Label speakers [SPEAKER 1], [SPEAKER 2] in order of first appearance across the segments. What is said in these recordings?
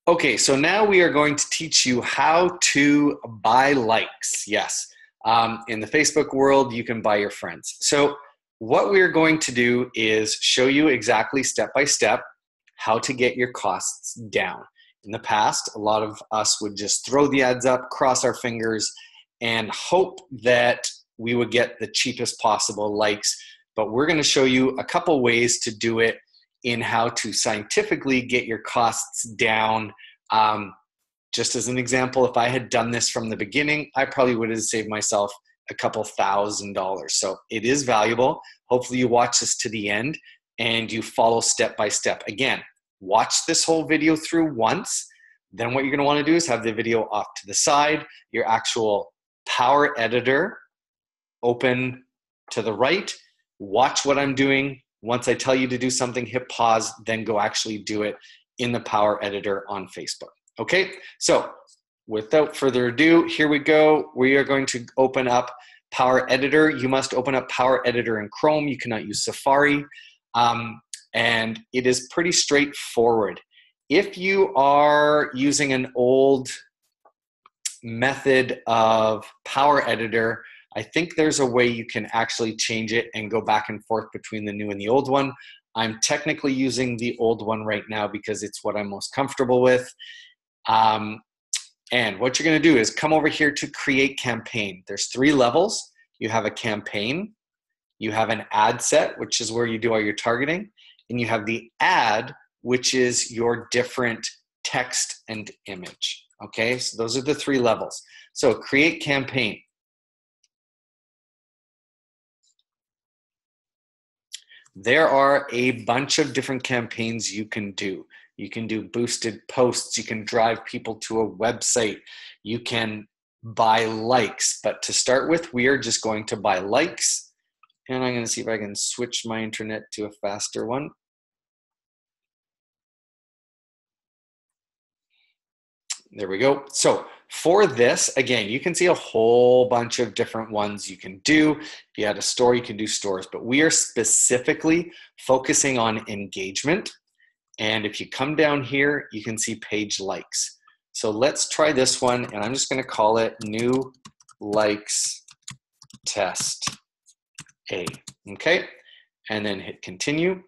[SPEAKER 1] Okay, so now we are going to teach you how to buy likes. Yes, in the Facebook world, you can buy your friends. So what we're going to do is show you exactly step by step how to get your costs down. In the past, a lot of us would just throw the ads up, cross our fingers, and hope that we would get the cheapest possible likes. But we're going to show you a couple ways to do it in how to scientifically get your costs down. Just as an example, if I had done this from the beginning, I probably would have saved myself a couple $1,000s. So it is valuable. Hopefully you watch this to the end and you follow step by step. Again, watch this whole video through once. Then what you're going to want to do is have the video off to the side, your actual Power Editor open to the right. Watch what I'm doing. Once I tell you to do something, hit pause, then go actually do it in the Power Editor on Facebook. Okay, so without further ado, here we go. We are going to open up Power Editor. You must open up Power Editor in Chrome. You cannot use Safari. And it is pretty straightforward. If you are using an old method of Power Editor, I think there's a way you can actually change it and go back and forth between the new and the old one. I'm technically using the old one right now because it's what I'm most comfortable with. And what you're going to do is come over here to create campaign. There's 3 levels. You have a campaign, you have an ad set, which is where you do all your targeting, and you have the ad, which is your different text and image. Okay, so those are the 3 levels. So create campaign. There are a bunch of different campaigns you can do. You can do boosted posts. You can drive people to a website. You can buy likes. But to start with, we are just going to buy likes. And I'm going to see if I can switch my internet to a faster one. There we go. So for this, again, you can see a whole bunch of different ones you can do. If you had a store, you can do stores, but we are specifically focusing on engagement. And if you come down here, you can see page likes. So let's try this one, and I'm just going to call it new likes test A. Okay, and then hit continue.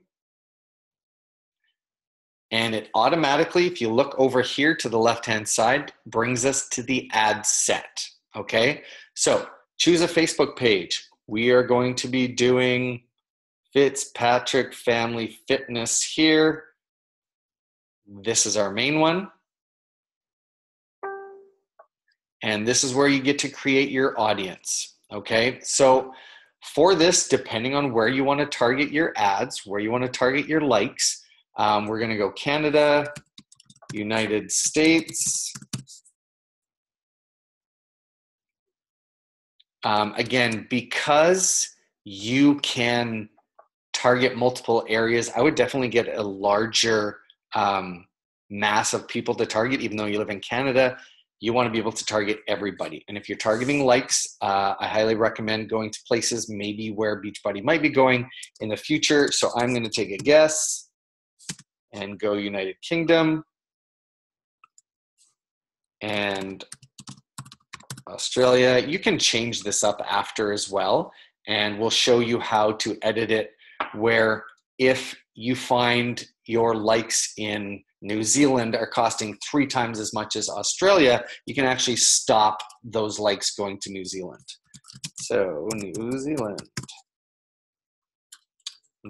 [SPEAKER 1] And it automatically, if you look over here to the left-hand side, brings us to the ad set, okay? So choose a Facebook page. We are going to be doing Fitzpatrick Family Fitness here. This is our main one. And this is where you get to create your audience, okay? So for this, depending on where you want to target your ads, where you want to target your likes, we're going to go Canada, United States. Again, because you can target multiple areas, I would definitely get a larger mass of people to target. Even though you live in Canada, you want to be able to target everybody. And if you're targeting likes, I highly recommend going to places maybe where Beachbody might be going in the future. So I'm going to take a guess and go United Kingdom and Australia. You can change this up after as well, and we'll show you how to edit it where if you find your likes in New Zealand are costing 3 times as much as Australia, you can actually stop those likes going to New Zealand. So New Zealand.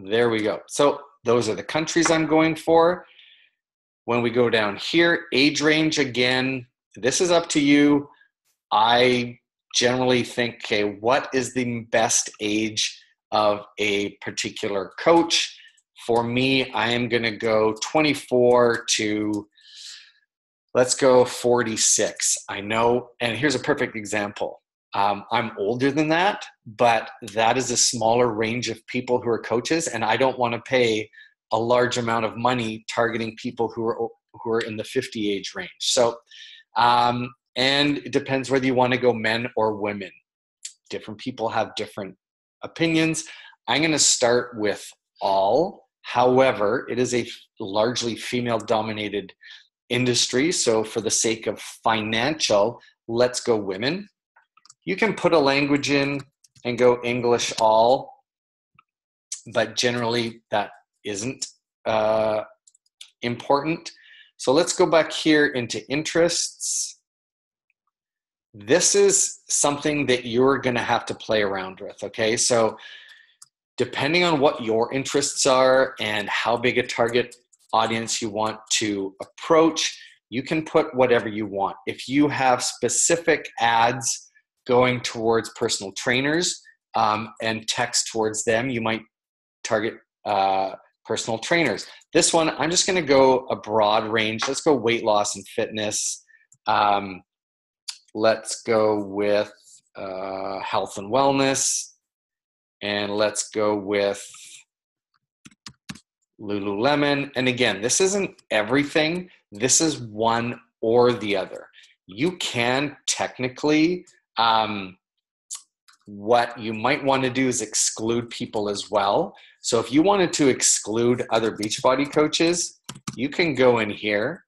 [SPEAKER 1] There we go. So those are the countries I'm going for. When we go down here, age range, again, this is up to you. I generally think, okay, what is the best age of a particular coach? For me, I am going to go 24 to, let's go 46. I know, and here's a perfect example. I'm older than that, but that is a smaller range of people who are coaches, and I don't want to pay a large amount of money targeting people who are in the 50 age range. So, and it depends whether you want to go men or women. Different people have different opinions. I'm going to start with all. However, it is a largely female-dominated industry. So for the sake of financial, let's go women. You can put a language in and go English all, but generally that isn't important. So let's go back here into interests. This is something that you're going to have to play around with, okay? So depending on what your interests are and how big a target audience you want to approach, you can put whatever you want. If you have specific ads going towards personal trainers and text towards them, you might target personal trainers. This one, I'm just going to go a broad range. Let's go weight loss and fitness. Let's go with health and wellness. And let's go with Lululemon. And again, this isn't everything. This is one or the other. You can technically, what you might want to do is exclude people as well. So if you wanted to exclude other Beachbody coaches, you can go in here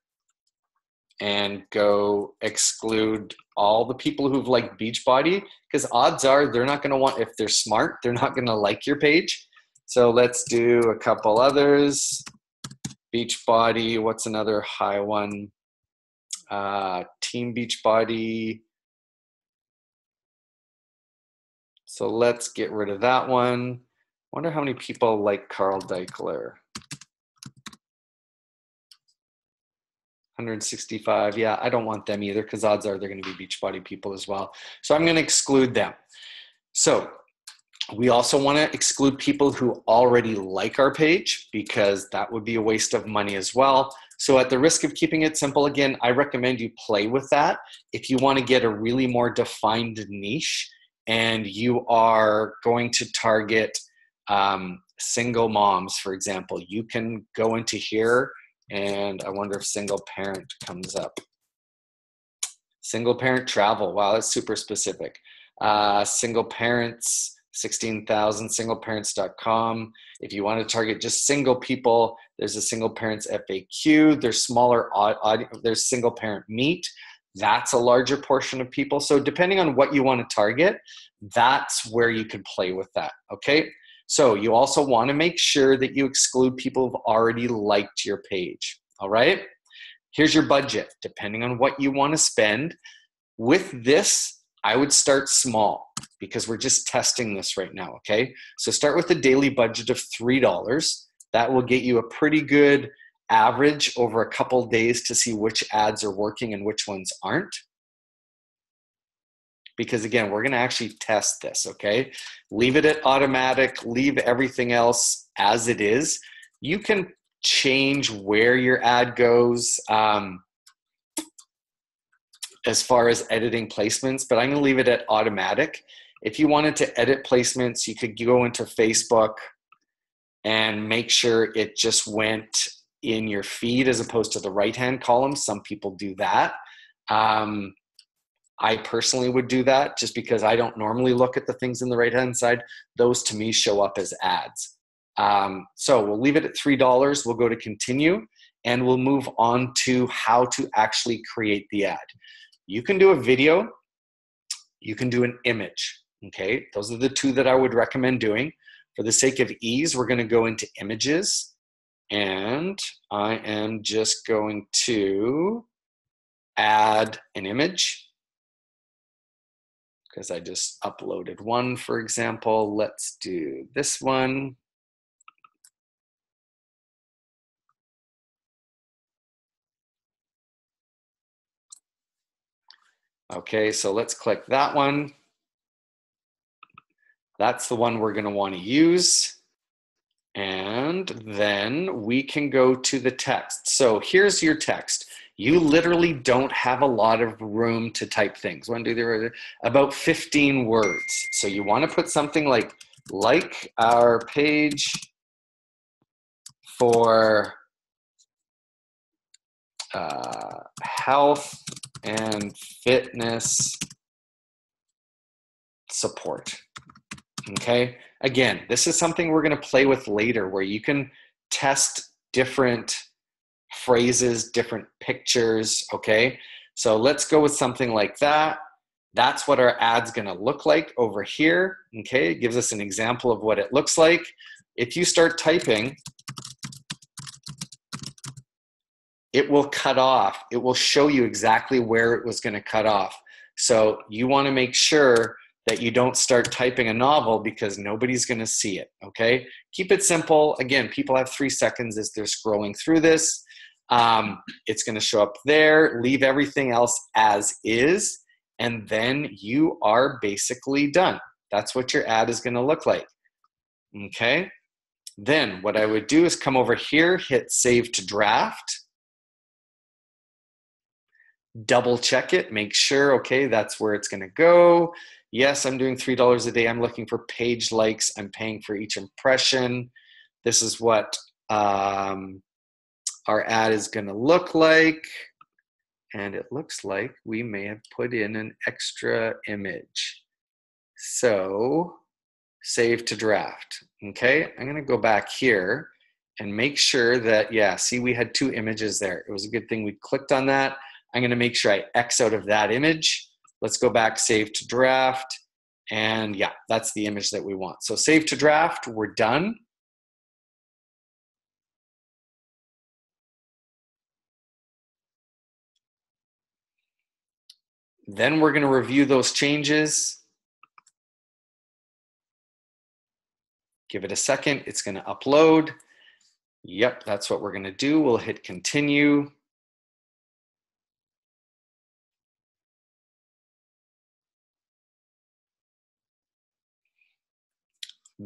[SPEAKER 1] and go exclude all the people who've liked Beachbody, because odds are they're not going to want, if they're smart, they're not going to like your page. So let's do a couple others. Beachbody, what's another high one? Team Beachbody. So let's get rid of that one. Wonder how many people like Carl Deichler. 165. Yeah, I don't want them either because odds are they're going to be Beachbody people as well. So I'm going to exclude them. So we also want to exclude people who already like our page because that would be a waste of money as well. So at the risk of keeping it simple, again, I recommend you play with that. If you want to get a really more defined niche and you are going to target single moms, for example, you can go into here. And I wonder if single parent comes up. Single parent travel. Wow, that's super specific. Single parents, 16,000, singleparents.com. If you want to target just single people, there's a single parents FAQ. There's smaller, there's single parent meet. That's a larger portion of people. So depending on what you want to target, that's where you can play with that, okay? So you also want to make sure that you exclude people who've already liked your page, all right? Here's your budget, depending on what you want to spend. With this, I would start small because we're just testing this right now, okay? So start with a daily budget of $3. That will get you a pretty good average over a couple days to see which ads are working and which ones aren't. Because again, we're going to actually test this, okay? Leave it at automatic, leave everything else as it is. You can change where your ad goes as far as editing placements, but I'm going to leave it at automatic. If you wanted to edit placements, you could go into Facebook and make sure it just went in your feed as opposed to the right-hand column. Some people do that. I personally would do that just because I don't normally look at the things in the right-hand side. Those to me show up as ads. So we'll leave it at $3. We'll go to continue and we'll move on to how to actually create the ad. You can do a video. You can do an image. Okay, those are the two that I would recommend doing. For the sake of ease, we're going to go into images and I am just going to add an image. Because I just uploaded one, for example. Let's do this one. Okay, so let's click that one. That's the one we're going to want to use. And then we can go to the text. So here's your text. You literally don't have a lot of room to type things. One, two, three, about 15 words. So you want to put something like our page for health and fitness support. Okay. Again, this is something we're going to play with later where you can test different phrases, different pictures, okay? So let's go with something like that. That's what our ad's gonna look like over here, okay? It gives us an example of what it looks like. If you start typing, it will cut off. It will show you exactly where it was gonna cut off. So you wanna make sure that you don't start typing a novel because nobody's gonna see it, okay? Keep it simple. Again, people have 3 seconds as they're scrolling through this. It's gonna show up there. Leave everything else as is, and then you are basically done. That's what your ad is gonna look like, okay? Then what I would do is come over here, hit Save to Draft, double check it, make sure, okay, that's where it's gonna go. Yes, I'm doing $3 a day. I'm looking for page likes. I'm paying for each impression. This is what our ad is gonna look like. And it looks like we may have put in an extra image. So save to draft, okay? I'm gonna go back here and make sure that, yeah, see, we had 2 images there. It was a good thing we clicked on that. I'm gonna make sure I X out of that image. Let's go back, save to draft, and yeah, that's the image that we want. So save to draft, we're done. Then we're gonna review those changes. Give it a second, it's gonna upload. Yep, that's what we're gonna do. We'll hit continue.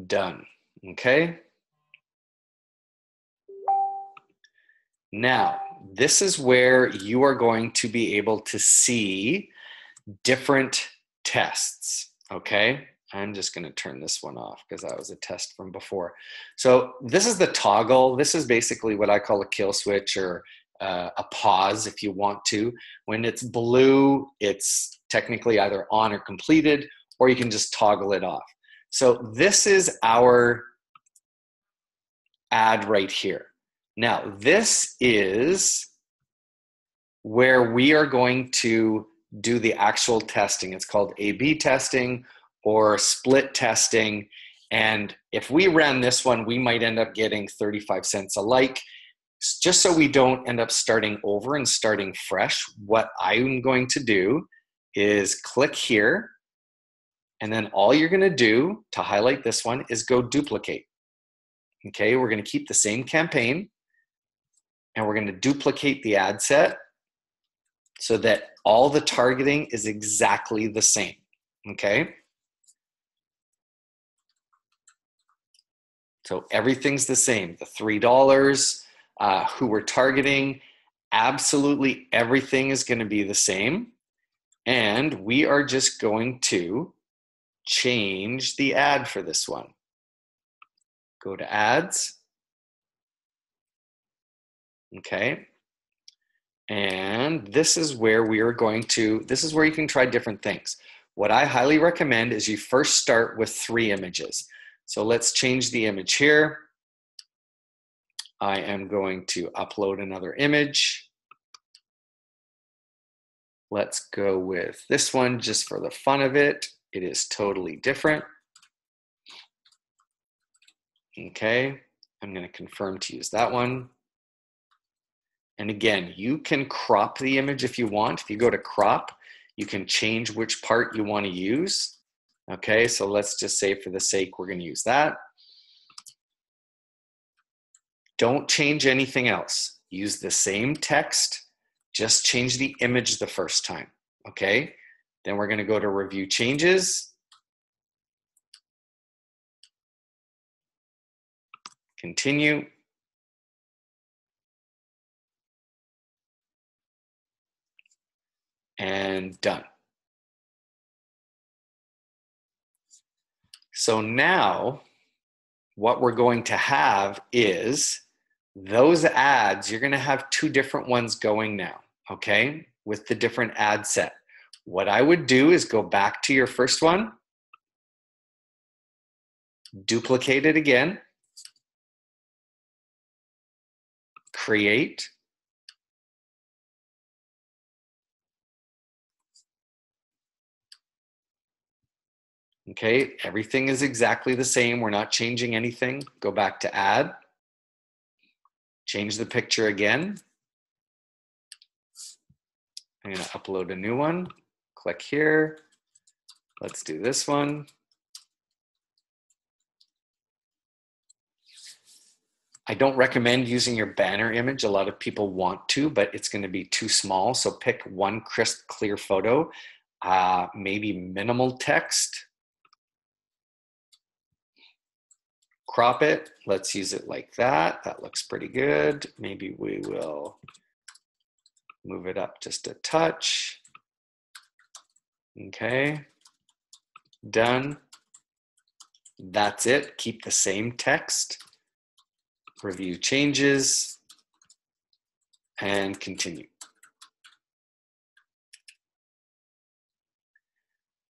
[SPEAKER 1] Done, okay? Now, this is where you are going to be able to see different tests, okay? I'm just gonna turn this one off because that was a test from before. So this is the toggle. This is basically what I call a kill switch or a pause if you want to. When it's blue, it's technically either on or completed, or you can just toggle it off. So this is our ad right here. Now, this is where we are going to do the actual testing. It's called A/B testing or split testing. And if we ran this one, we might end up getting 35 cents a like. Just so we don't end up starting over and starting fresh, what I'm going to do is click here. And then all you're going to do to highlight this one is go duplicate. Okay, we're going to keep the same campaign. And we're going to duplicate the ad set so that all the targeting is exactly the same, okay? So everything's the same. The $3, who we're targeting, absolutely everything is going to be the same. And we are just going to change the ad for this one. Go to ads. Okay. And this is where we are going to, this is where you can try different things. What I highly recommend is you first start with 3 images. So let's change the image here. I am going to upload another image. Let's go with this one just for the fun of it. It is totally different. Okay, I'm going to confirm to use that one. And again, you can crop the image if you want. If you go to crop, you can change which part you want to use. Okay, so let's just say for the sake, we're going to use that. Don't change anything else. Use the same text, just change the image the first time. Okay, then we're going to go to review changes. Continue. And done. So now what we're going to have is those ads, you're going to have 2 different ones going now, okay, with the different ad set. What I would do is go back to your first one, duplicate it again, create, Okay, everything is exactly the same. We're not changing anything. Go back to add. Change the picture again. I'm going to upload a new one. Click here. Let's do this one. I don't recommend using your banner image. A lot of people want to, but it's going to be too small. So pick one crisp, clear photo, maybe minimal text. Crop it. Let's use it like that. That looks pretty good. Maybe we will move it up just a touch. Okay. Done. That's it. Keep the same text. Review changes and continue.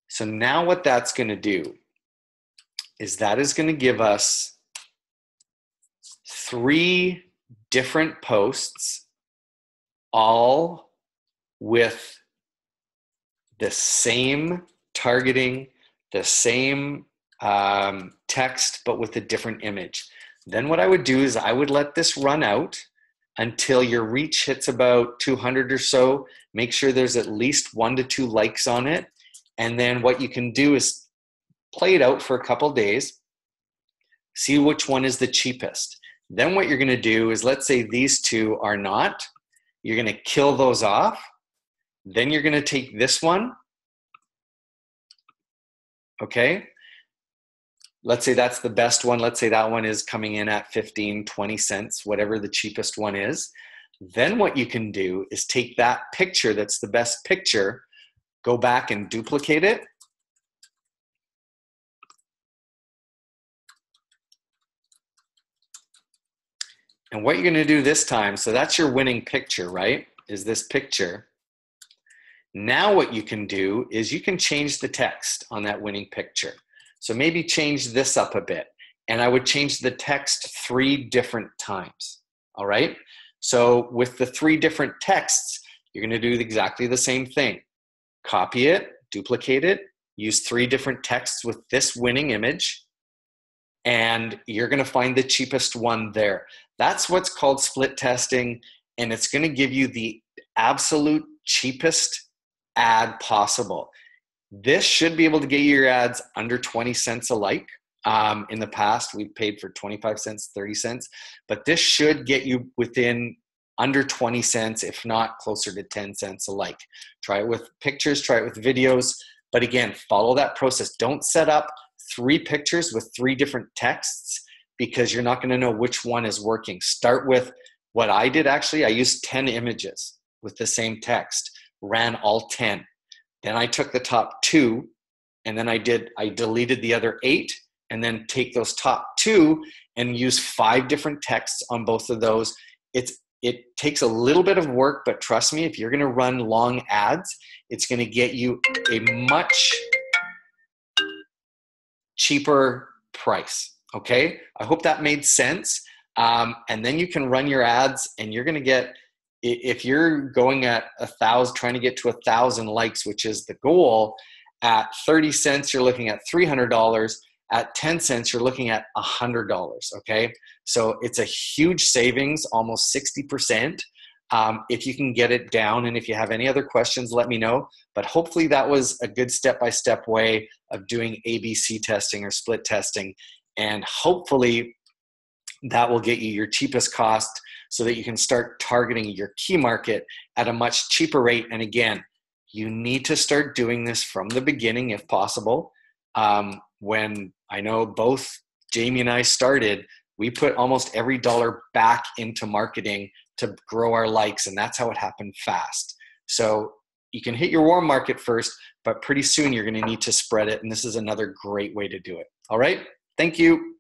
[SPEAKER 1] So now what that's going to do is that is going to give us 3 different posts, all with the same targeting, the same text, but with a different image. Then what I would do is I would let this run out until your reach hits about 200 or so. Make sure there's at least 1 to 2 likes on it. And then what you can do is play it out for a couple days, see which one is the cheapest. Then what you're going to do is, let's say these 2 are not, you're going to kill those off. Then you're going to take this one. Okay. Let's say that's the best one. Let's say that one is coming in at 15, 20 cents, whatever the cheapest one is. Then what you can do is take that picture that's the best picture, go back and duplicate it. And what you're going to do this time, so that's your winning picture, right? Is this picture. Now what you can do is you can change the text on that winning picture. So maybe change this up a bit. And I would change the text 3 different times. All right? So with the 3 different texts, you're going to do exactly the same thing. Copy it, duplicate it, use 3 different texts with this winning image, and you're going to find the cheapest one there. That's what's called split testing, and it's going to give you the absolute cheapest ad possible. This should be able to get you your ads under 20 cents a like. In the past, we paid for 25 cents, 30 cents, but this should get you within under 20 cents, if not closer to 10 cents a like. Try it with pictures, try it with videos, but again, follow that process. Don't set up 3 pictures with 3 different texts because you're not going to know which one is working. Start with what I did actually. I used 10 images with the same text, ran all 10. Then I took the top 2 and then I deleted the other 8 and then take those top 2 and use 5 different texts on both of those. It takes a little bit of work, but trust me, if you're going to run long ads, it's going to get you a much cheaper price. Okay? I hope that made sense. And then you can run your ads and you're going to get, if you're going at 1,000, trying to get to 1,000 likes, which is the goal, at 30 cents, you're looking at $300. At 10 cents, you're looking at $100, okay? So it's a huge savings, almost 60%, if you can get it down. And if you have any other questions, let me know. But hopefully that was a good step-by-step way of doing ABC testing or split testing. And hopefully that will get you your cheapest cost so that you can start targeting your key market at a much cheaper rate. And again, you need to start doing this from the beginning if possible. When I know both Jamie and I started, we put almost every dollar back into marketing to grow our likes, and that's how it happened fast. So you can hit your warm market first, but pretty soon you're going to need to spread it, and this is another great way to do it. All right? Thank you.